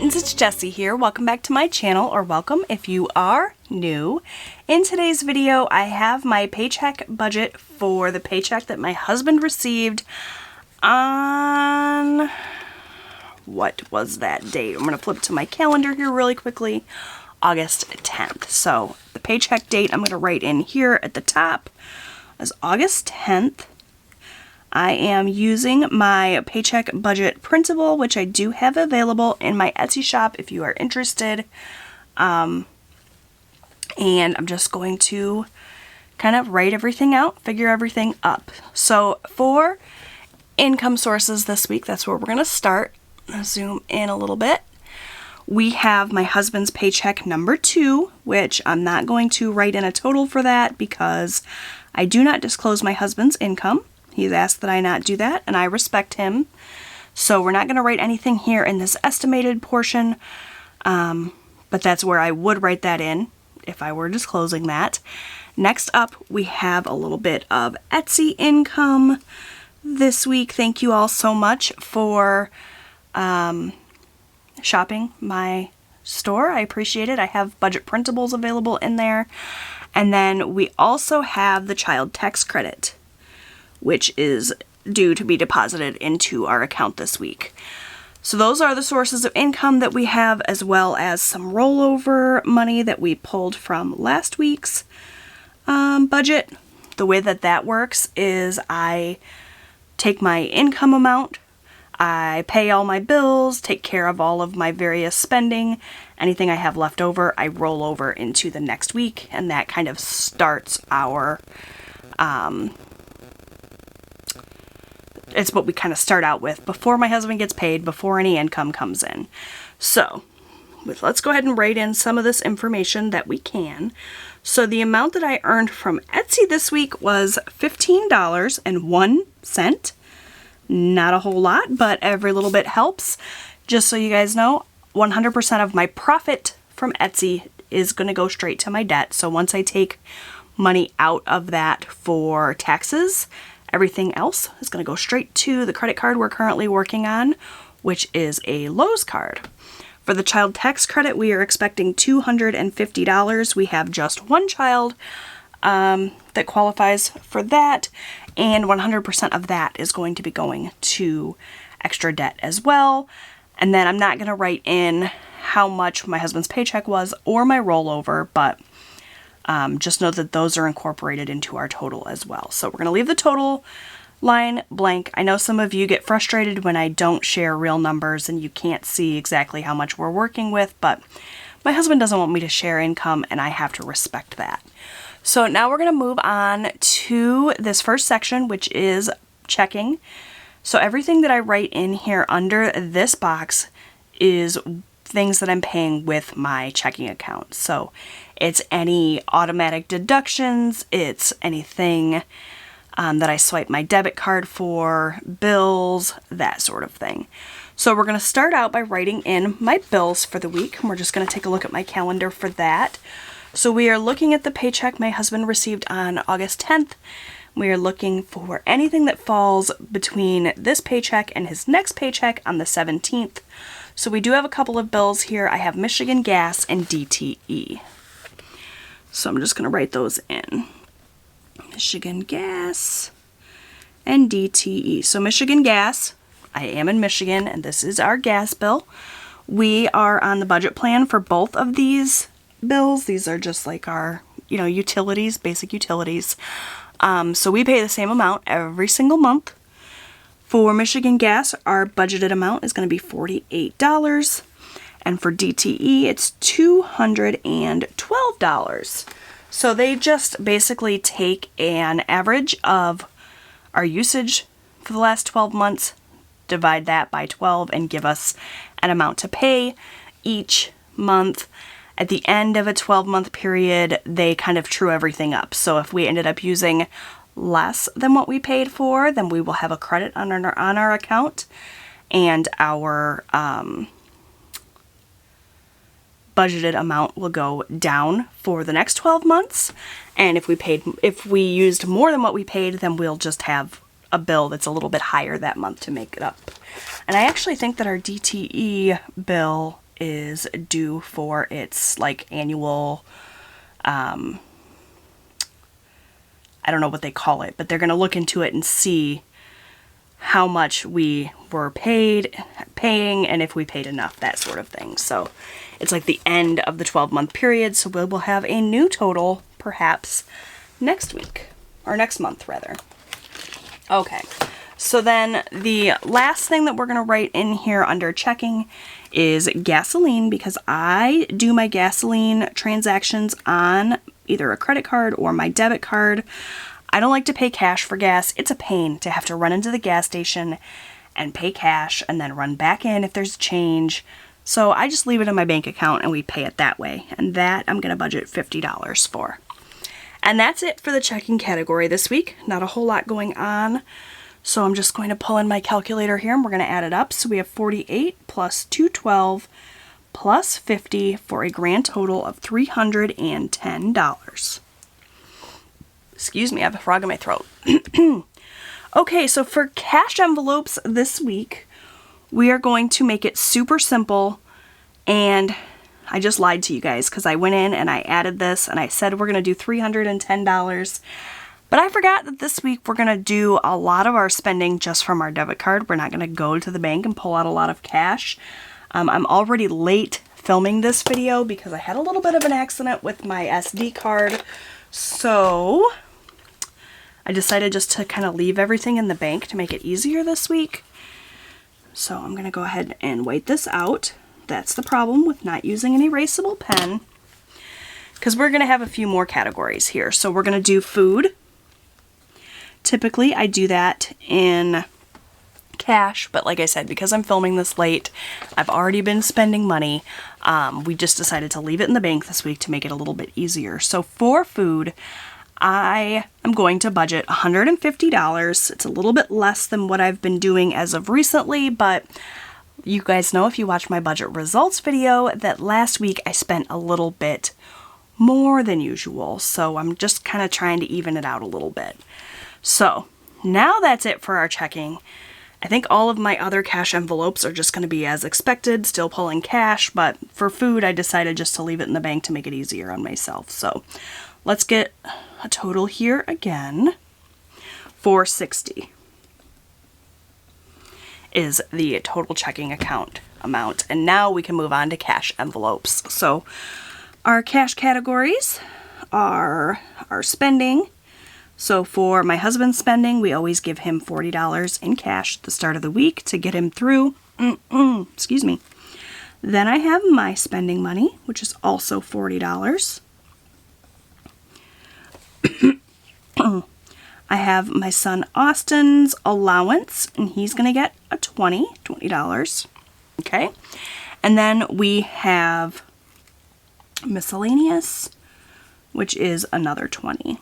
Mittens, it's Jessie here. Welcome back to my channel, or welcome if you are new. In today's video, I have my paycheck budget for the paycheck that my husband received on, what was that date? I'm going to flip to my calendar here really quickly. August 10th. So the paycheck date I'm going to write in here at the top is August 10th. I am using my paycheck budget printable, which I do have available in my Etsy shop if you are interested. And I'm just going to kind of write everything out, figure everything up. So for income sources this week, that's where we're going to start. I'll zoom in a little bit. We have my husband's paycheck number 2, which I'm not going to write in a total for that because I do not disclose my husband's income. He's asked that I not do that, and I respect him. So we're not going to write anything here in this estimated portion, but that's where I would write that in if I were disclosing that. Next up, we have a little bit of Etsy income this week. Thank you all so much for shopping my store. I appreciate it. I have budget printables available in there. And then we also have the child tax credit, which is due to be deposited into our account this week. So those are the sources of income that we have, as well as some rollover money that we pulled from last week's budget. The way that that works is I take my income amount, I pay all my bills, take care of all of my various spending. Anything I have left over, I roll over into the next week, and that kind of starts our it's what we kind of start out with before my husband gets paid, before any income comes in. So let's go ahead and write in some of this information that we can. So the amount that I earned from Etsy this week was $15.01. Not a whole lot, but every little bit helps. Just so you guys know, 100% of my profit from Etsy is going to go straight to my debt. So once I take money out of that for taxes, everything else is going to go straight to the credit card we're currently working on, which is a Lowe's card. For the child tax credit, we are expecting $250. We have just one child that qualifies for that, and 100% of that is going to be going to extra debt as well. And then I'm not going to write in how much my husband's paycheck was or my rollover, but just know that those are incorporated into our total as well. So we're going to leave the total line blank. I know some of you get frustrated when I don't share real numbers and you can't see exactly how much we're working with, but my husband doesn't want me to share income, and I have to respect that. So now we're going to move on to this first section, which is checking. So everything that I write in here under this box is things that I'm paying with my checking account. So it's any automatic deductions, it's anything that I swipe my debit card for, bills, that sort of thing. So we're going to start out by writing in my bills for the week, and we're just going to take a look at my calendar for that. So we are looking at the paycheck my husband received on August 10th. We are looking for anything that falls between this paycheck and his next paycheck on the 17th. So we do have a couple of bills here. I have Michigan Gas and DTE. So I'm just going to write those in. Michigan Gas and DTE. So Michigan Gas, I am in Michigan, and this is our gas bill. We are on the budget plan for both of these bills. These are just like our, utilities, basic utilities. So we pay the same amount every single month. For Michigan Gas, our budgeted amount is going to be $48. And for DTE, it's $212. So they just basically take an average of our usage for the last 12 months, divide that by 12, and give us an amount to pay each month. At the end of a 12-month period, they kind of true everything up. So if we ended up using less than what we paid for, then we will have a credit on our account, and our budgeted amount will go down for the next 12 months. And if we used more than what we paid, then we'll just have a bill that's a little bit higher that month to make it up. And I actually think that our DTE bill is due for its like annual, I don't know what they call it, but they're going to look into it and see how much we were paying, and if we paid enough, that sort of thing. So it's like the end of the 12-month period, so we will have a new total perhaps next week, or next month rather. Okay, so then the last thing that we're going to write in here under checking is gasoline, because I do my gasoline transactions on either a credit card or my debit card. I don't like to pay cash for gas. It's a pain to have to run into the gas station and pay cash and then run back in if there's change. So I just leave it in my bank account and we pay it that way. And that I'm going to budget $50 for. And that's it for the checking category this week. Not a whole lot going on. So I'm just going to pull in my calculator here and we're going to add it up. So we have 48 plus 212 plus 50 for a grand total of $310. Excuse me, I have a frog in my throat. Okay, so for cash envelopes this week, we are going to make it super simple. And I just lied to you guys because I went in and I added this and I said we're going to do $310. But I forgot that this week we're going to do a lot of our spending just from our debit card. We're not going to go to the bank and pull out a lot of cash. I'm already late filming this video because I had a little bit of an accident with my SD card. So I decided just to kind of leave everything in the bank to make it easier this week. So I'm going to go ahead and wait this out. That's the problem with not using an erasable pen, because we're going to have a few more categories here. So we're going to do food. Typically I do that in cash, but like I said, because I'm filming this late, I've already been spending money. We just decided to leave it in the bank this week to make it a little bit easier. So for food, I am going to budget $150. It's a little bit less than what I've been doing as of recently, but you guys know if you watch my budget results video that last week I spent a little bit more than usual. So I'm just kind of trying to even it out a little bit. So now that's it for our checking. I think all of my other cash envelopes are just going to be as expected, still pulling cash, but for food I decided just to leave it in the bank to make it easier on myself. So let's get a total here again. $460 is the total checking account amount. And now we can move on to cash envelopes. So our cash categories are our spending. So for my husband's spending, we always give him $40 in cash at the start of the week to get him through. Excuse me. Then I have my spending money, which is also $40. I have my son Austin's allowance, and he's going to get a $20. Okay. And then we have miscellaneous, which is another $20.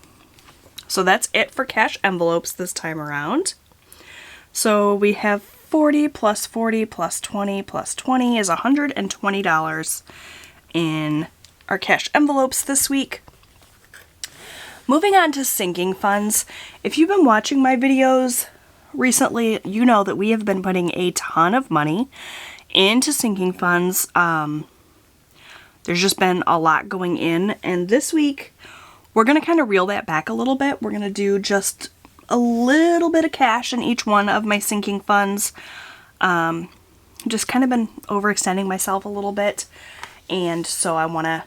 So that's it for cash envelopes this time around. So we have 40 plus 40 plus 20 plus 20 is $120 in our cash envelopes this week. Moving on to sinking funds. If you've been watching my videos recently, you know that we have been putting a ton of money into sinking funds. There's just been a lot going in, and this week we're going to kind of reel that back a little bit. We're going to do just a little bit of cash in each one of my sinking funds. Just kind of been overextending myself a little bit, and so I want to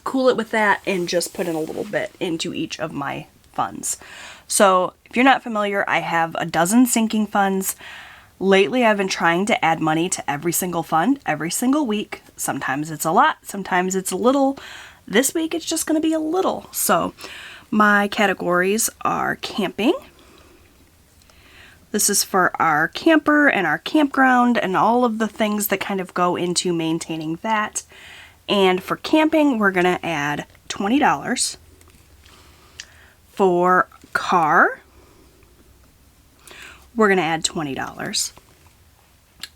cool it with that and just put in a little bit into each of my funds. So if you're not familiar, I have a dozen sinking funds. Lately I've been trying to add money to every single fund every single week. Sometimes it's a lot, sometimes it's a little. This week it's just going to be a little. So my categories are camping. This is for our camper and our campground and all of the things that kind of go into maintaining that. And for camping, we're going to add $20. For car, we're going to add $20.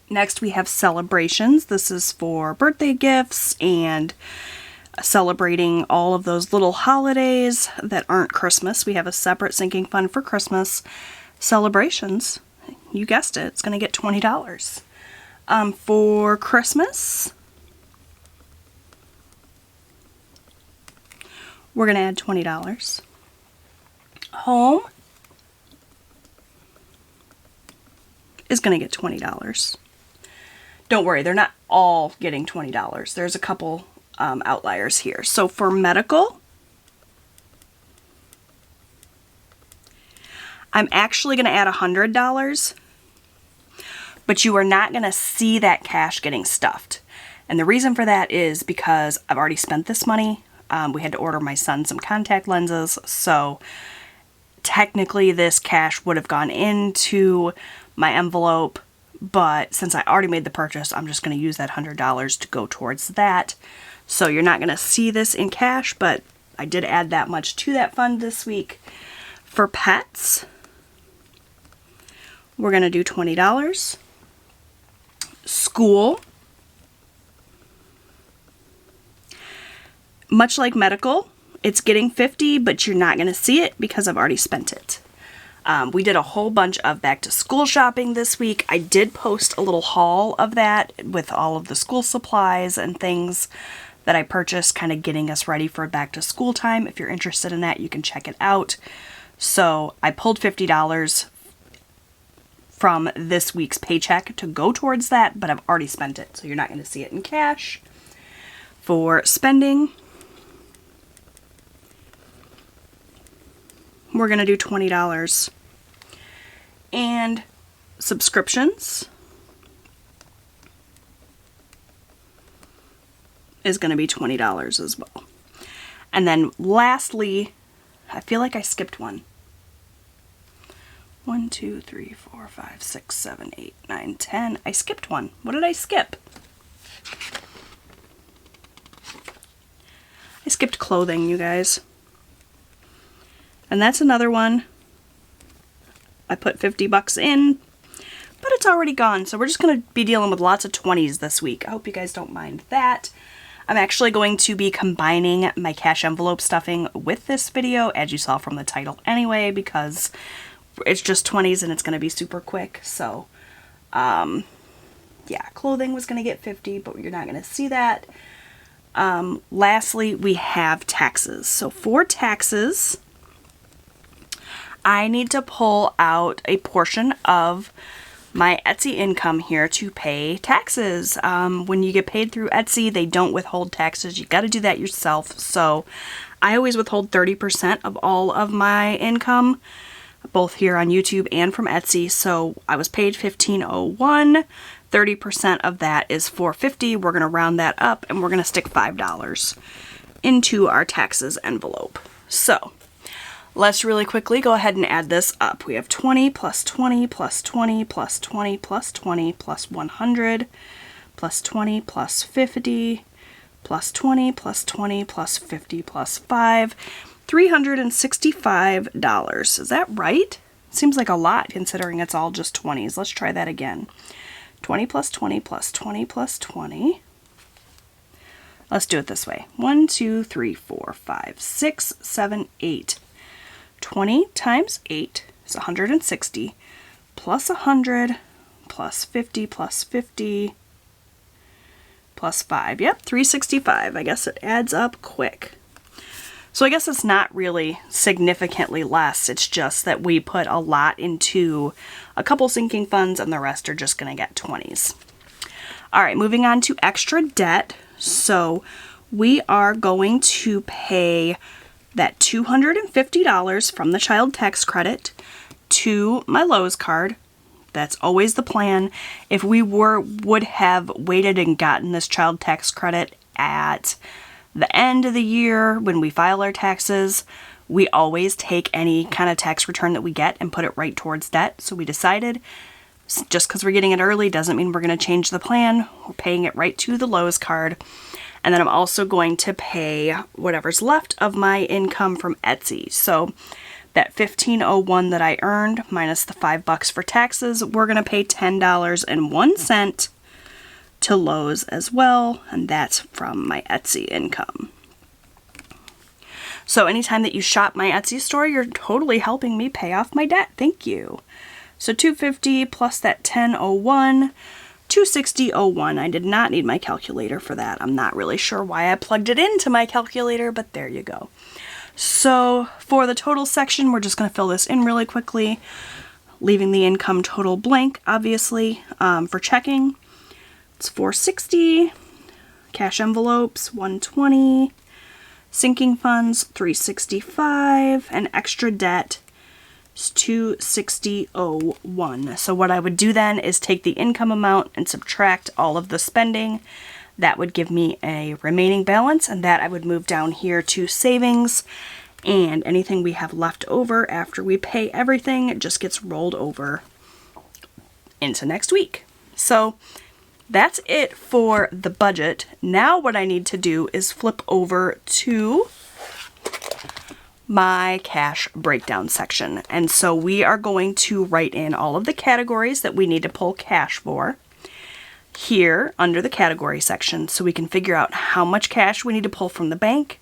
Next, we have celebrations. This is for birthday gifts and celebrating all of those little holidays that aren't Christmas. We have a separate sinking fund for Christmas. Celebrations, you guessed it, it's going to get $20. For Christmas, we're going to add $20. Home is going to get $20. Don't worry, they're not all getting $20. There's a couple outliers here. So for medical, I'm actually going to add $100, but you are not going to see that cash getting stuffed. And the reason for that is because I've already spent this money. We had to order my son some contact lenses, so technically this cash would have gone into my envelope, but since I already made the purchase, I'm just going to use that $100 to go towards that. So you're not going to see this in cash, but I did add that much to that fund this week. For pets, we're going to do $20. School, much like medical, it's getting $50, but you're not going to see it because I've already spent it. We did a whole bunch of back to school shopping this week. I did post a little haul of that with all of the school supplies and things that I purchased, kind of getting us ready for back to school time. If you're interested in that, you can check it out. So I pulled $50 from this week's paycheck to go towards that, but I've already spent it, so you're not going to see it in cash. For spending, we're going to do $20. And subscriptions is going to be $20 as well. And then lastly, I feel like I skipped one. 1, 2, 3, 4, 5, 6, 7, 8, 9, 10. I skipped one. What did I skip? I skipped clothing, you guys. And that's another one. I put $50 in, but it's already gone. So we're just going to be dealing with lots of 20s this week. I hope you guys don't mind that. I'm actually going to be combining my cash envelope stuffing with this video, as you saw from the title anyway, because it's just 20s and it's going to be super quick. So, yeah, clothing was going to get $50, but you're not going to see that. Lastly, we have taxes. So for taxes, I need to pull out a portion of my Etsy income here to pay taxes. When you get paid through Etsy, they don't withhold taxes. You got to do that yourself. So I always withhold 30% of all of my income, both here on YouTube and from Etsy. So I was paid $15.01. 30% of that is $4.50. We're going to round that up and we're going to stick $5 into our taxes envelope. So let's really quickly go ahead and add this up. We have 20 plus 20 plus 20 plus 20 plus 20 plus 100 plus 20 plus 50 plus 20 plus 20 plus 50 plus 5. $365. Is that right? Seems like a lot considering it's all just 20s. Let's try that again. 20 plus 20 plus 20 plus 20. Let's do it this way. 1, 2, 3, 4, 5, 6, 7, 8. 20 times 8 is 160, plus 100, plus 50, plus 50, plus 5. Yep, 365. I guess it adds up quick. So I guess it's not really significantly less. It's just that we put a lot into a couple sinking funds and the rest are just going to get 20s. All right, moving on to extra debt. So we are going to pay that $250 from the child tax credit to my Lowe's card. That's always the plan. If we would have waited and gotten this child tax credit at the end of the year when we file our taxes, we always take any kind of tax return that we get and put it right towards debt. So we decided just because we're getting it early doesn't mean we're going to change the plan. We're paying it right to the Lowe's card. And then I'm also going to pay whatever's left of my income from Etsy. So that $15.01 that I earned minus the $5 for taxes, we're going to pay $10.01 to Lowe's as well. And that's from my Etsy income. So anytime that you shop my Etsy store, you're totally helping me pay off my debt. Thank you. So $250 plus that $10.01. 260.01. I did not need my calculator for that. I'm not really sure why I plugged it into my calculator, but there you go. So for the total section, we're just going to fill this in really quickly, leaving the income total blank, obviously. For checking, it's $460, cash envelopes, $120, sinking funds, $365, and extra debt is $260.01. So what I would do then is take the income amount and subtract all of the spending. That would give me a remaining balance, and that I would move down here to savings, and anything we have left over after we pay everything, it just gets rolled over into next week. So that's it for the budget. Now what I need to do is flip over to my cash breakdown section. And so we are going to write in all of the categories that we need to pull cash for here under the category section, so we can figure out how much cash we need to pull from the bank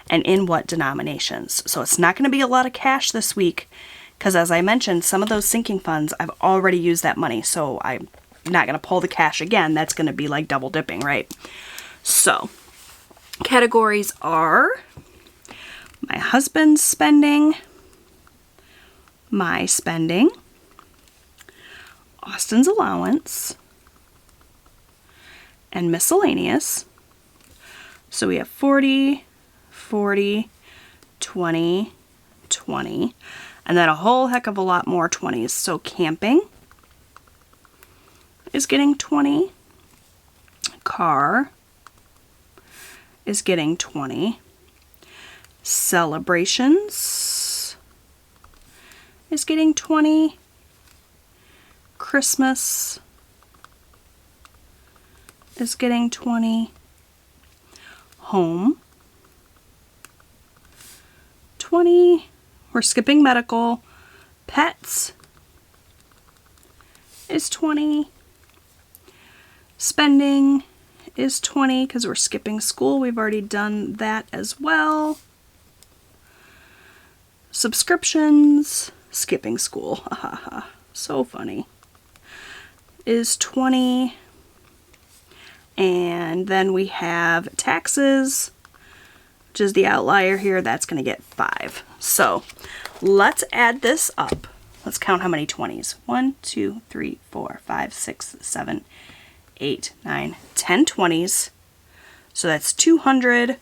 and in what denominations. So it's not going to be a lot of cash this week because, as I mentioned, some of those sinking funds, I've already used that money, so I'm not going to pull the cash again. That's going to be like double dipping, right? So categories are my husband's spending, my spending, Austin's allowance, and miscellaneous. So we have 40, 40, 20, 20, and then a whole heck of a lot more 20s. So camping is getting 20, car is getting 20, celebrations is getting 20, Christmas is getting 20, home 20, we're skipping medical, pets is 20, spending is 20 because we're skipping school, we've already done that as well, subscriptions, skipping school, haha, so funny, is 20, and then we have taxes, which is the outlier here, that's going to get 5. So let's add this up. Let's count how many 20s. 1, 2, 3, 4, 5, 6, 7, 8, 9, 10 20s. So that's 200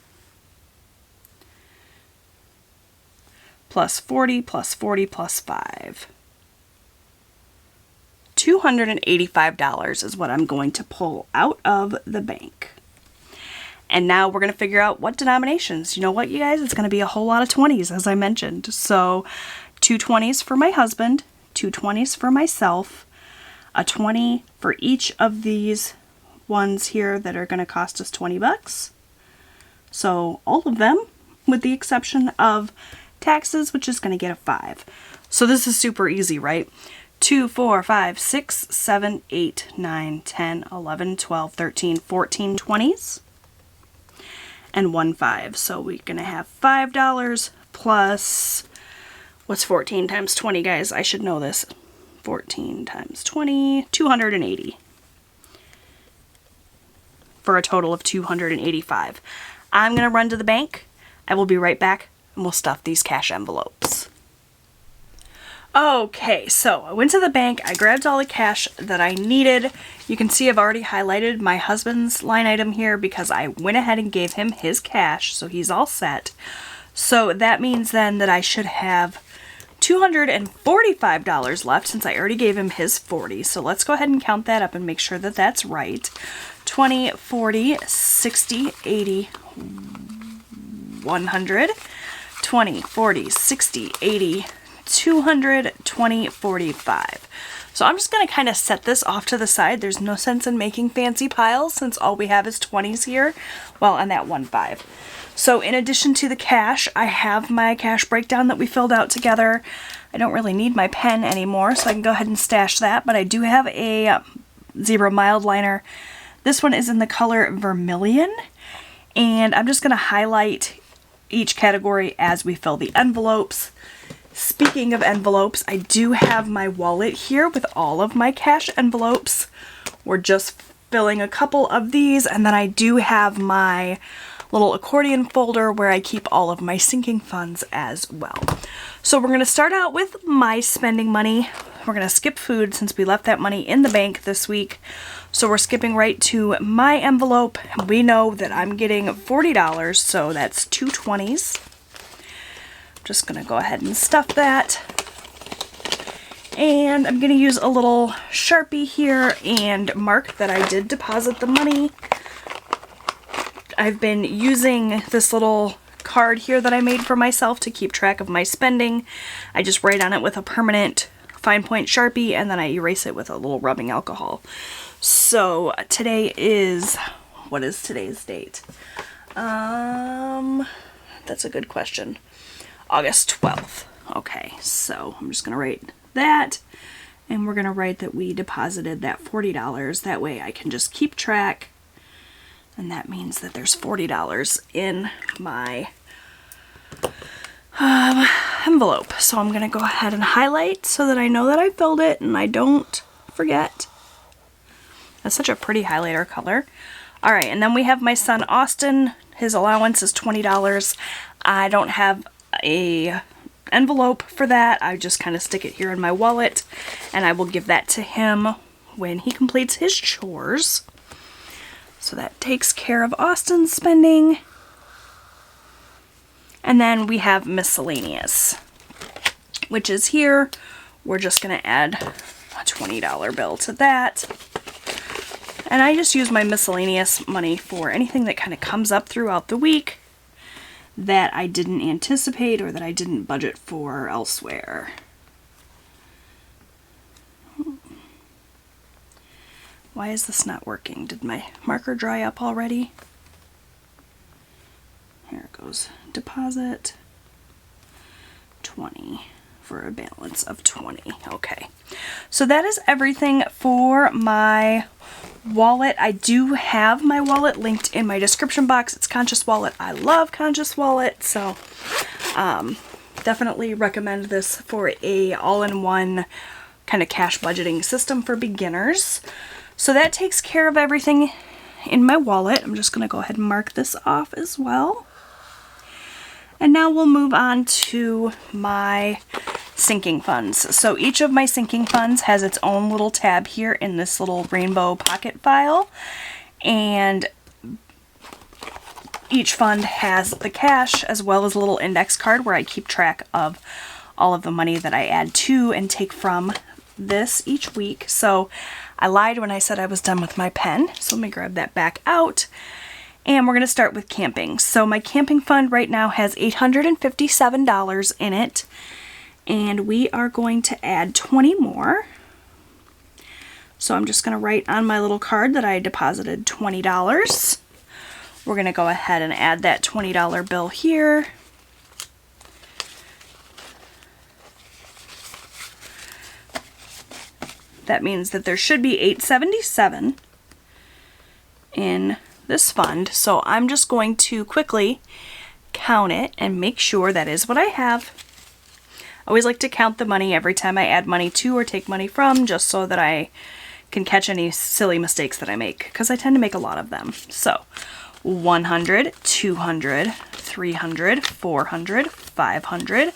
plus 40 plus 40 plus 5. $285 is what I'm going to pull out of the bank. And now we're going to figure out what denominations. You know what, you guys? It's going to be a whole lot of 20s, as I mentioned. So 2 20s for my husband, 2 20s for myself, a 20 for each of these ones here that are going to cost us 20 bucks. So all of them, with the exception of taxes, which is going to get a 5. So this is super easy, right? 2, 4, 5, 6, 7, 8, 9, 10, 11, 12, 13, 14 20s. And 1 5. So we're going to have $5 plus, what's 14 times 20, guys? I should know this. 14 times 20, 280. For a total of 285. I'm going to run to the bank. I will be right back, and we'll stuff these cash envelopes. Okay, so I went to the bank, I grabbed all the cash that I needed. You can see I've already highlighted my husband's line item here because I went ahead and gave him his cash, so he's all set. So that means then that I should have $245 left since I already gave him his 40. So let's go ahead and count that up and make sure that that's right. 20, 40, 60, 80, 100, 20, 40, 60, 80, 200, 20, 45. So I'm just going to kind of set this off to the side. There's no sense in making fancy piles since all we have is 20s here. Well, and that 1 5. So in addition to the cash, I have my cash breakdown that we filled out together. I don't really need my pen anymore, so I can go ahead and stash that, but I do have a zebra mild liner. This one is in the color vermilion, and I'm just going to highlight each category as we fill the envelopes. Speaking of envelopes, I do have my wallet here with all of my cash envelopes. We're just filling a couple of these, and then I do have my little accordion folder where I keep all of my sinking funds as well. So we're going to start out with my spending money. We're going to skip food since we left that money in the bank this week. So we're skipping right to my envelope. We know that I'm getting $40, so that's 2 20s. Just going to go ahead and stuff that. And I'm going to use a little Sharpie here and mark that I did deposit the money. I've been using this little card here that I made for myself to keep track of my spending. I just write on it with a permanent fine point Sharpie, and then I erase it with a little rubbing alcohol. So today is, what is today's date? That's a good question. August 12th. Okay, so I'm just going to write that, and we're going to write that we deposited that $40. That way I can just keep track, and that means that there's $40 in my envelope. So I'm going to go ahead and highlight so that I know that I filled it and I don't forget. That's such a pretty highlighter color. Alright, and then we have my son Austin. His allowance is $20. I don't have a envelope for that. I just kind of stick it here in my wallet, and I will give that to him when he completes his chores. So that takes care of Austin's spending. And then we have miscellaneous, which is here. We're just going to add a $20 bill to that. And I just use my miscellaneous money for anything that kind of comes up throughout the week that I didn't anticipate or that I didn't budget for elsewhere. Why is this not working? Did my marker dry up already? Here it goes. Deposit 20 for a balance of 20. Okay. So that is everything for my wallet. I do have my wallet linked in my description box. It's Conscious Wallet. I love Conscious Wallet, so definitely recommend this for a all-in-one kind of cash budgeting system for beginners. So that takes care of everything in my wallet. I'm just going to go ahead and mark this off as well. And now we'll move on to my sinking funds. So each of my sinking funds has its own little tab here in this little rainbow pocket file. And each fund has the cash as well as a little index card where I keep track of all of the money that I add to and take from this each week. So I lied when I said I was done with my pen. So let me grab that back out. And we're going to start with camping. So my camping fund right now has $857 in it. And we are going to add 20 more. So I'm just going to write on my little card that I deposited $20. We're going to go ahead and add that $20 bill here. That means that there should be $877 in this fund. So I'm just going to quickly count it and make sure that is what I have. I always like to count the money every time I add money to or take money from, just so that I can catch any silly mistakes that I make, because I tend to make a lot of them. So 100, 200, 300, 400, 500,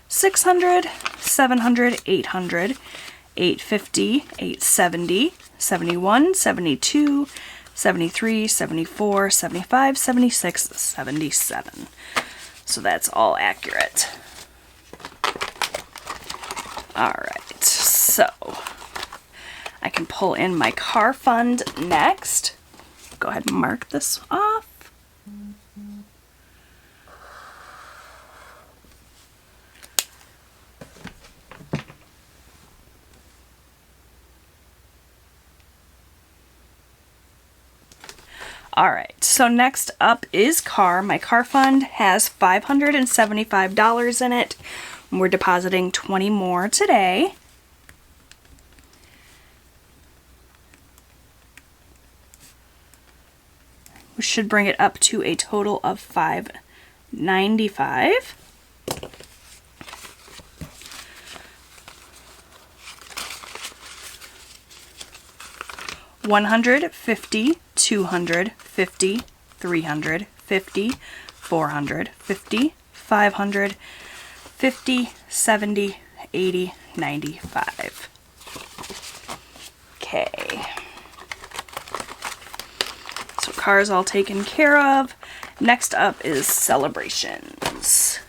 600, 700, 800, 850, 870, 71, 72, 73, 74, 75, 76, 77. So that's all accurate. Alright, so I can pull in my car fund next. Go ahead and mark this off. Alright, so next up is car. My car fund has $575 in it. We're depositing 20 more today. We should bring it up to a total of $595. 150, 250, 350, 450, 550, 70, 80, 95. Okay. So cars all taken care of. Next up is celebrations.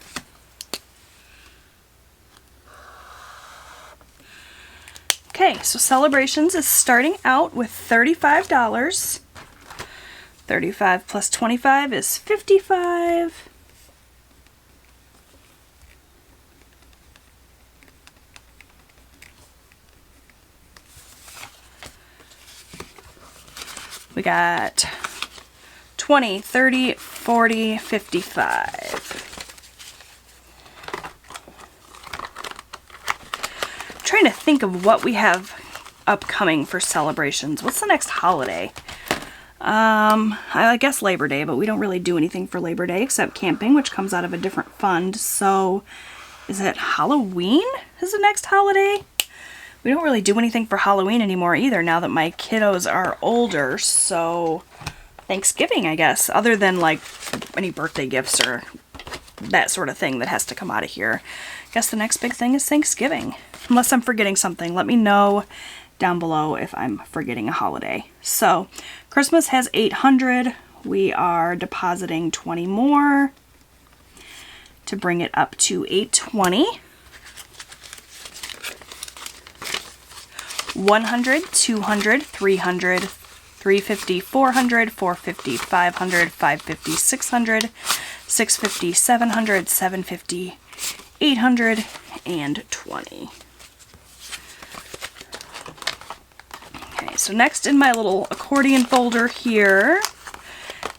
Okay, so celebrations is starting out with $35. 35 plus 25 is 55. We got 20, 30, 40, 55. I'm trying to think of what we have upcoming for celebrations. What's the next holiday? I guess Labor Day, but we don't really do anything for Labor Day except camping, which comes out of a different fund. So is it Halloween is the next holiday? We don't really do anything for Halloween anymore either now that my kiddos are older, so Thanksgiving, I guess, other than like any birthday gifts or that sort of thing that has to come out of here. I guess the next big thing is Thanksgiving. Unless I'm forgetting something, let me know down below if I'm forgetting a holiday. So Christmas has 800. We are depositing 20 more to bring it up to 820. 100, 200, 300, 350, 400, 450, 500, 550, 600, 650, 700, 750, 800, and 20. Okay, so next in my little accordion folder here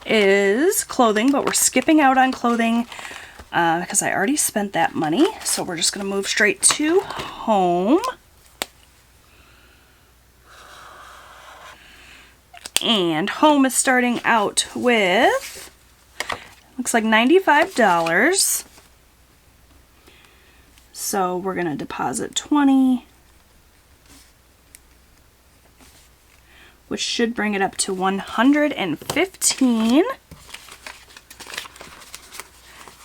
is clothing, but we're skipping out on clothing because I already spent that money. So we're just going to move straight to home. And home is starting out with, looks like $95. So we're going to deposit 20, which should bring it up to 115,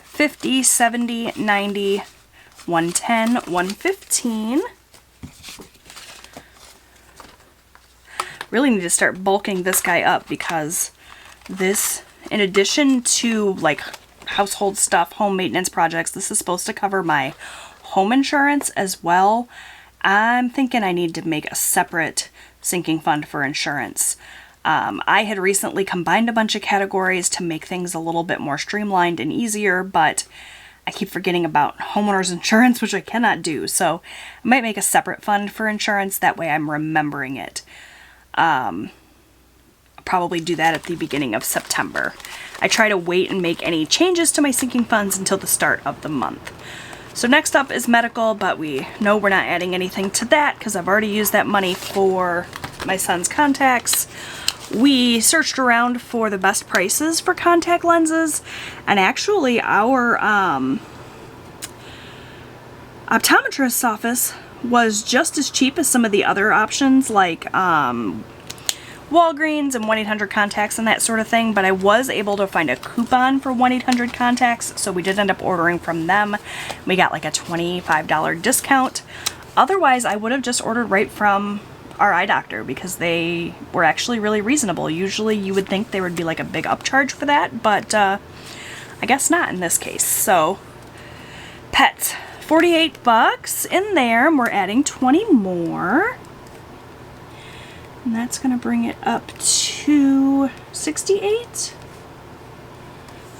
50, 70, 90, 110, 115. Really need to start bulking this guy up because this, in addition to like household stuff, home maintenance projects, this is supposed to cover my home insurance as well. I'm thinking I need to make a separate sinking fund for insurance. I had recently combined a bunch of categories to make things a little bit more streamlined and easier, but I keep forgetting about homeowners insurance, which I cannot do. So I might make a separate fund for insurance. That way I'm remembering it. I'll probably do that at the beginning of September. I try to wait and make any changes to my sinking funds until the start of the month. So next up is medical, but we know we're not adding anything to that because I've already used that money for my son's contacts. We searched around for the best prices for contact lenses, and actually our optometrist's office was just as cheap as some of the other options like Walgreens and 1-800-Contacts and that sort of thing, but I was able to find a coupon for 1-800-Contacts, so we did end up ordering from them. We got like a $25 discount. Otherwise, I would have just ordered right from our eye doctor because they were actually really reasonable. Usually you would think there would be like a big upcharge for that, but I guess not in this case. So pets, $48 in there, and we're adding 20 more. And that's going to bring it up to 68, if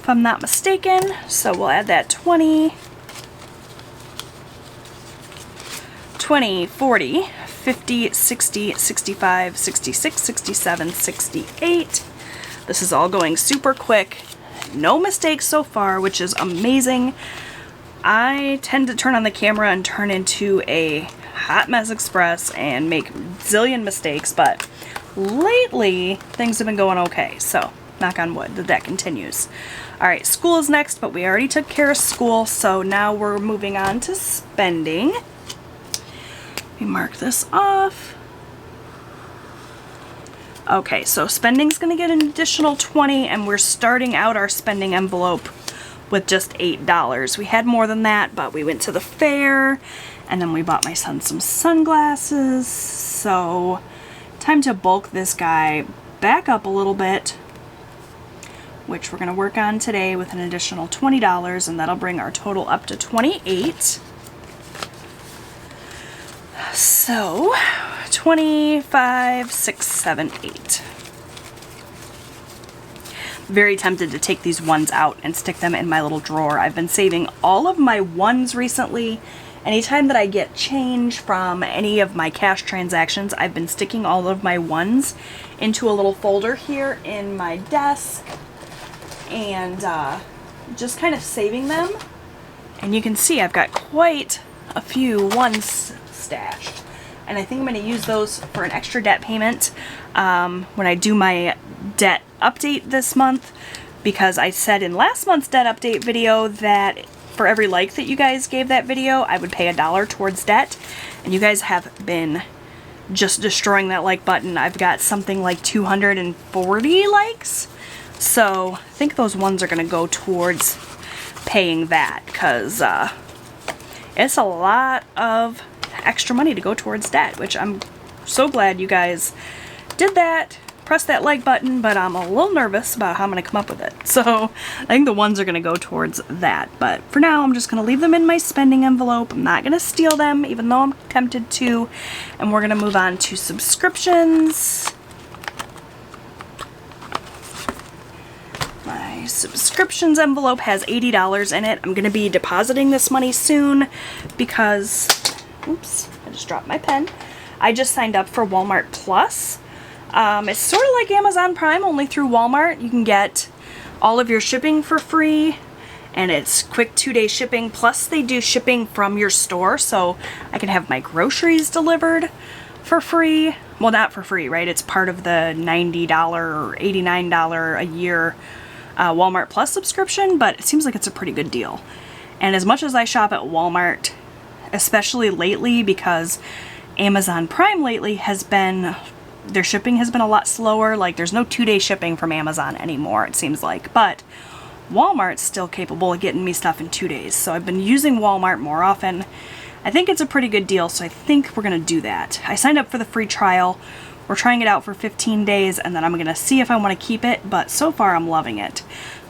I'm not mistaken. So we'll add that 20, 20, 40, 50, 60, 65, 66, 67, 68. This is all going super quick. No mistakes so far, which is amazing. I tend to turn on the camera and turn into a hot mess express and make zillion mistakes, but lately things have been going okay, so knock on wood that continues. Alright, school is next, but we already took care of school, so now we're moving on to spending. We mark this off. Okay, so spending's gonna get an additional 20, and we're starting out our spending envelope with just $8. We had more than that, but we went to the fair, and then we bought my son some sunglasses. So time to bulk this guy back up a little bit, which we're gonna work on today with an additional $20, and that'll bring our total up to $28. So 25, 6, 7, 8. Very tempted to take these ones out and stick them in my little drawer. I've been saving all of my ones recently. Anytime that I get change from any of my cash transactions, I've been sticking all of my ones into a little folder here in my desk and just kind of saving them. And you can see I've got quite a few ones stashed. And I think I'm going to use those for an extra debt payment when I do my debt update this month, because I said in last month's debt update video that for every like that you guys gave that video, I would pay $1 towards debt. And you guys have been just destroying that like button. I've got something like 240 likes. So I think those ones are going to go towards paying that, because it's a lot of extra money to go towards debt, which I'm so glad you guys did that. Press that like button, but I'm a little nervous about how I'm going to come up with it. So I think the ones are going to go towards that. But for now, I'm just going to leave them in my spending envelope. I'm not going to steal them, even though I'm tempted to. And we're going to move on to subscriptions. My subscriptions envelope has $80 in it. I'm going to be depositing this money soon because, oops, I just dropped my pen. I just signed up for Walmart Plus. It's sort of like Amazon Prime, only through Walmart. You can get all of your shipping for free, and it's quick 2-day shipping, plus they do shipping from your store, so I can have my groceries delivered for free. Well, not for free, right? It's part of the $90 or $89 a year Walmart Plus subscription, but it seems like it's a pretty good deal. And as much as I shop at Walmart, especially lately, because Amazon Prime lately has been, their shipping has been a lot slower. Like, there's no 2-day shipping from Amazon anymore, it seems like. But Walmart's still capable of getting me stuff in 2 days. So I've been using Walmart more often. I think it's a pretty good deal, so I think we're going to do that. I signed up for the free trial. We're trying it out for 15 days, and then I'm going to see if I want to keep it. But so far, I'm loving it.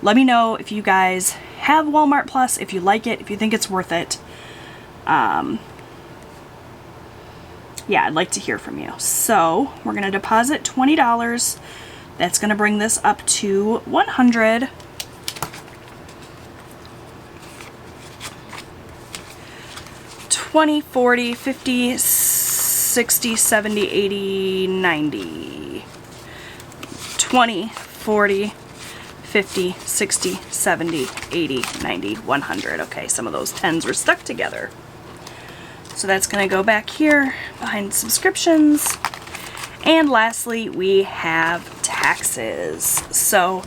Let me know if you guys have Walmart Plus, if you like it, if you think it's worth it. Yeah, I'd like to hear from you. So we're going to deposit $20. That's going to bring this up to $100. $20, $40, $50, $60, $70, $80, $90. $20, $40, $50, $60, $70, $80, $90, $100. Okay, some of those 10s were stuck together. So that's going to go back here behind subscriptions. And lastly, we have taxes. So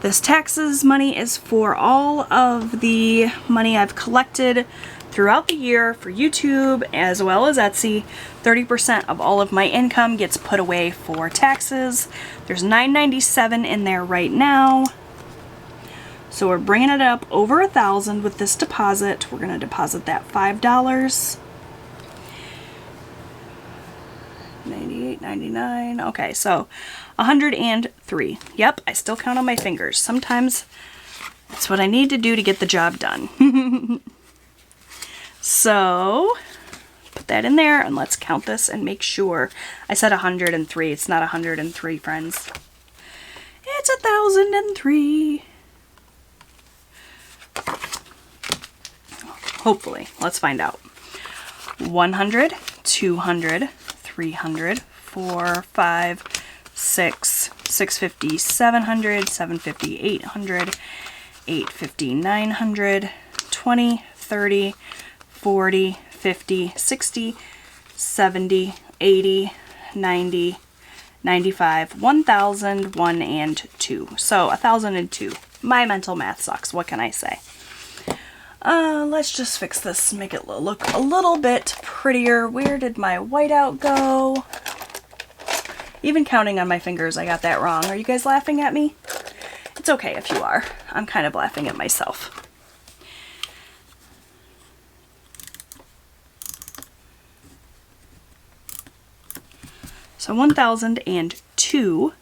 this taxes money is for all of the money I've collected throughout the year for YouTube as well as Etsy. 30% of all of my income gets put away for taxes. There's $9.97 in there right now. So we're bringing it up over $1,000 with this deposit. We're going to deposit that $5. $98.99. Okay, so $103. Yep, I still count on my fingers. Sometimes that's what I need to do to get the job done. So put that in there and let's count this and make sure. I said 103. It's not 103, friends. It's 1,003. Hopefully. Let's find out. 100, 200, 300, 4, 5, 6, 650, 700, 750, 800, 850, 900, 20, 30, 40, 50, 60, 70, 80, 90, 95, 1,000, 1, and 2. So 1,002. My mental math sucks. What can I say? Let's just fix this, make it look a little bit prettier. Where did my whiteout go? Even counting on my fingers, I got that wrong. Are you guys laughing at me? It's okay if you are. I'm kind of laughing at myself. So $1,002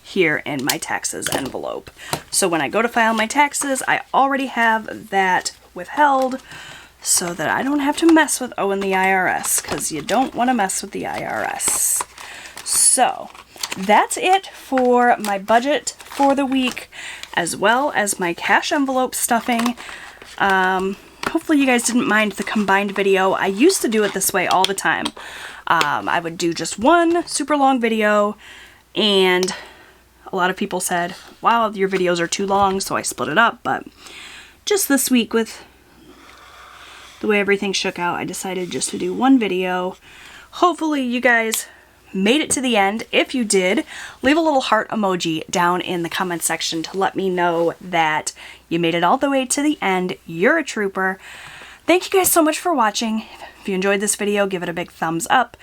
here in my taxes envelope. So when I go to file my taxes, I already have that withheld so that I don't have to mess with owing the IRS, because you don't want to mess with the IRS. So that's it for my budget for the week, as well as my cash envelope stuffing. Hopefully you guys didn't mind the combined video. I used to do it this way all the time. I would do just one super long video, and a lot of people said, wow, your videos are too long, so I split it up. But just this week, with the way everything shook out, I decided just to do one video. Hopefully you guys made it to the end. If you did, leave a little heart emoji down in the comment section to let me know that you made it all the way to the end. You're a trooper. Thank you guys so much for watching. If you enjoyed this video, give it a big thumbs up.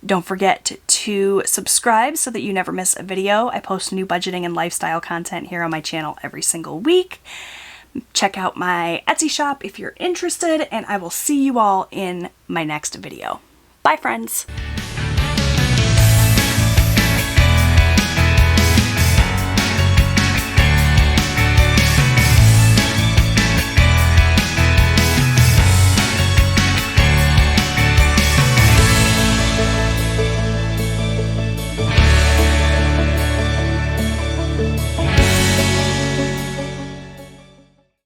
Don't forget to subscribe so that you never miss a video. I post new budgeting and lifestyle content here on my channel every single week. Check out my Etsy shop if you're interested, and I will see you all in my next video. Bye, friends.